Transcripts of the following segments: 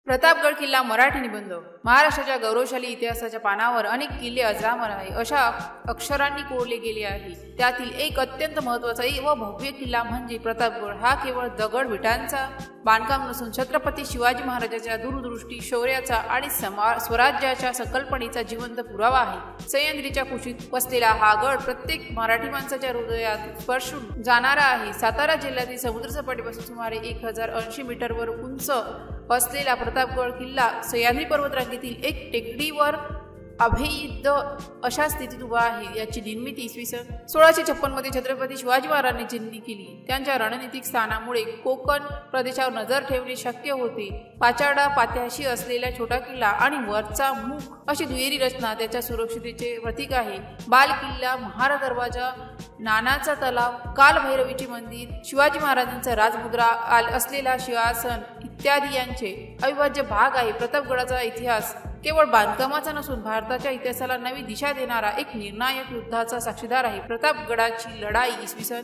प्रतापगड किल्ला मराठी निबंध। महाराष्ट्राच्या गौरवशाली इतिहासाच्या पानावर अनेक किल्ले अजरामर आहे अशा अक्षरांनी कोरले गेले आहे। त्यातील एक अत्यंत महत्त्वाचा व भव्य किल्ला म्हणजे प्रतापगड। हा केवळ दगड विटांचा बांधकाम नसून छत्रपती शिवाजी महाराजांच्या दूरदृष्टी, शौर्याचा आणि स्वराज्याच्या संकल्पनेचा जिवंत पुरावा आहे। सह्याद्रीच्या कुशीत वसलेला हा गड प्रत्येक मराठी माणसाच्या हृदयात स्पर्शून जाणारा आहे। सातारा जिल्ह्यातील समुद्रसपाटीपासून सुमारे 1080 मीटरवर उंच असलेला प्रतापगड किल्ला सह्याद्री पर्वतरांगेतील एक टेकडीवर अभेद्य अशा स्थितीत उभा आहे। याची निर्मिती इसवी सन 1656 मध्ये छत्रपती शिवाजी महाराजांनी केली। त्यांच्या रणनीतिक स्थानामुळे कोकण प्रदेशावर नजर ठेवणे शक्य होते। पाचाडा पात्याशी असलेला छोटा किल्ला आणि वरचा मुख अशी दुहेरी रचना त्याच्या सुरक्षिततेचे प्रतीक आहे। बाल किल्ला, महार दरवाजा, नानाचा तलाव, कालभैरवीचे मंदिर, शिवाजी महाराजांचा राजमुद्रा असलेला सिंहासन इत्यादी यांचे अविभाज्य भाग आहे। प्रतापगडाचा इतिहास केवळ बांधकामाचा नसून भारताच्या इतिहासाला नवी दिशा देणारा एक निर्णायक युद्धाचा साक्षीदार आहे। प्रतापगडाची लढाई इसवी सन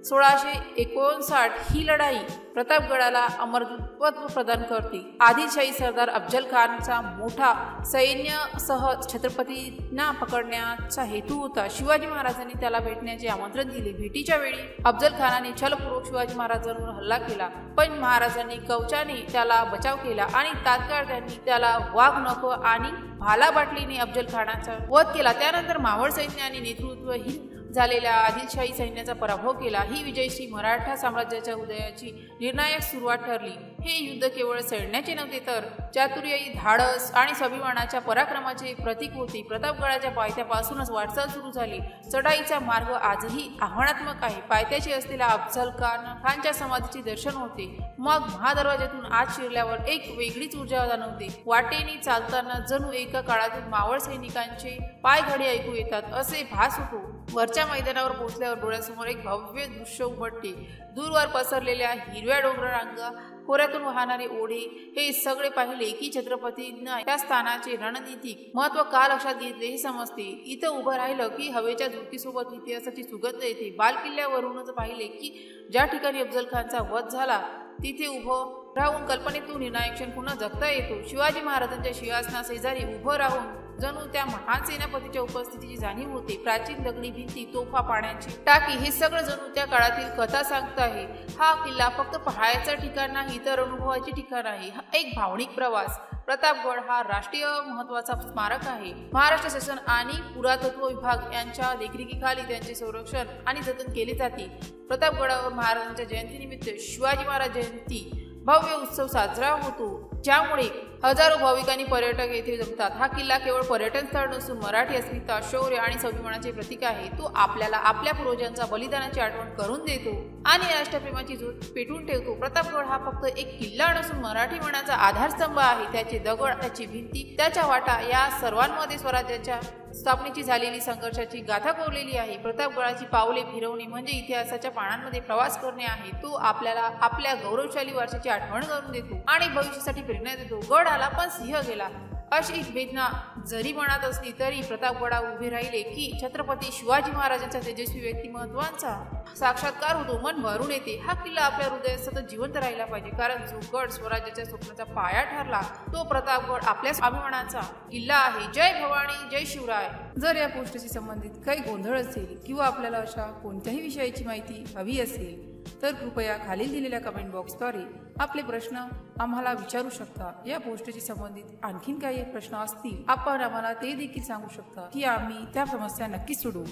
1659 ही लढाई प्रतापगडाला अमरत्व प्रदान करते। आदिलशाही सरदार अफजल खानचा मोठा सैन्यासह छत्रपतींना पकडण्याचा हेतू होता। शिवाजी महाराजांनी त्याला भेटण्याचे आमंत्रण दिले। भेटीच्या वेळी अफजल खानाने छलपूर्वक शिवाजी महाराजांवर हल्ला केला, पण महाराजांनी कवचाने त्याला बचाव केला आणि तात्काळ त्यांनी त्याला वाघ नख आणि भाला बाटलीने अफजल खानाचा वध केला। त्यानंतर मावळ सैन्याने नेतृत्वहीन झालेल्या आदिलशाही सैन्याचा पराभव केला। ही विजयश्री मराठा साम्राज्याच्या उदयाची निर्णायक सुरुवात ठरली। हे युद्ध केवळ सैन्याचे नव्हते तर चातुर्य, धाडस आणि स्वाभिमानाच्या पराक्रमाचे प्रतीक होते। प्रतापगडाच्या पायथ्यापासूनच वाटचाल सुरू झाली। चढाईचा मार्ग आजही आव्हानात्मक आहे। पायथ्याशी असलेल्या अफजल खानच्या समाधीचे दर्शन होते। मग महादरवाज्यातून आत शिरल्यावर एक वेगळीच ऊर्जा जाणवते। वाटेने चालताना जणू एका काळातील मावळ सैनिकांचे पायघडी ऐकू येतात असे भास होतो। वरच्या मैदानावर पोहोचल्यावर डोळ्यासमोर एक भव्य दृश्य उमटते। दूरवर पसरलेल्या हिरव्या डोंगररांगा, खोऱ्यातून वाहणारे ओढे हे सगळे पाहिले की छत्रपतींना त्या स्थानाचे रणनीतिक महत्त्व का लक्षात घेतले हे समजते। इथं उभं राहिलं की हवेच्या झुळकीसोबत इतिहासाची सुगंध येते। बाल किल्ल्यावरूनच पाहिले की ज्या ठिकाणी अफजल खानचा वध झाला तिथे उभं राहून कल्पनेतून निर्णायक क्षण पुन्हा जगता येतो। शिवाजी महाराजांच्या सिंहासना शेजारी उभं राहून जणू त्या महान सेनापतीच्या उपस्थितीची जाणीव होते। प्राचीन दगडी भिंती, तोफा, पाण्याची टाकी हे सगळं जणू त्या काळातील कथा सांगत आहे। हा किल्ला फक्त पहायचं ठिकाण नाही तर अनुभवाचे ठिकाण आहे। हा एक भावनिक प्रवास। प्रतापगड हा राष्ट्रीय महत्त्वाचा स्मारक आहे। महाराष्ट्र शासन आणि पुरातत्व विभाग यांच्या देखरेखीखाली त्यांचे संरक्षण आणि जतन केले जाते। प्रतापगडावर महाराजांच्या जयंतीनिमित्त शिवाजी महाराज जयंती भव्य उत्सव साजरा होतो, ज्यामुळे हजारो भाविक आणि पर्यटक येथे जमतात। हा किल्ला केवळ पर्यटन स्थळ नसून मराठी अस्मिता, शौर्य आणि स्वाभिमानाचे प्रतीक आहे। तो आपल्याला आपल्या पूर्वजांच्या बलिदानाची आठवण करून देतो आणि राष्ट्रप्रेमाची ज्योत पेटवून ठेवतो। प्रतापगड हा फक्त एक किल्ला नसून मराठी मनाचा आधारस्तंभ आहे। त्याचे दगड, त्याची भिंती, त्याच्या वाटा या सर्वांमध्ये स्वराज्याच्या स्थापनेची झालेली संघर्षाची गाथा कोरलेली आहे। प्रतापगडाची पावले फिरवणे म्हणजे इतिहासाच्या पानांमध्ये प्रवास करणे आहे। तो आपल्याला आपल्या गौरवशाली वारशाची आठवण करून देतो आणि भविष्यासाठी प्रेरणा देतो। गड आला पण सिंह गेला अशी वेदना जरी मनात असली तरी प्रतापगडावर उभे राहिले की छत्रपती शिवाजी महाराजांच्या तेजस्वी व्यक्तिमत्वाचा साक्षात्कार होतो, मन भरून येते। हा किल्ला आपल्या हृदयात सतत जिवंत राहिला पाहिजे, कारण जो गड स्वराज्याच्या स्वप्नाचा पाया ठरला तो प्रतापगड आपल्या अभिमानाचा किल्ला आहे। जय भवानी, जय शिवराय। जर या पोस्टशी संबंधित काही गोंधळ असेल किंवा आपल्याला अशा कोणत्याही विषयाची माहिती हवी असेल तर कृपया खालील दिलेल्या कमेंट बॉक्सद्वारे आपले प्रश्न आम्हाला विचारू शकता। या पोस्टशी संबंधित आणखीन काही प्रश्न असतील आपण आम्हाला ते देखील सांगू शकता की आम्ही त्या समस्या नक्कीच सोडवू।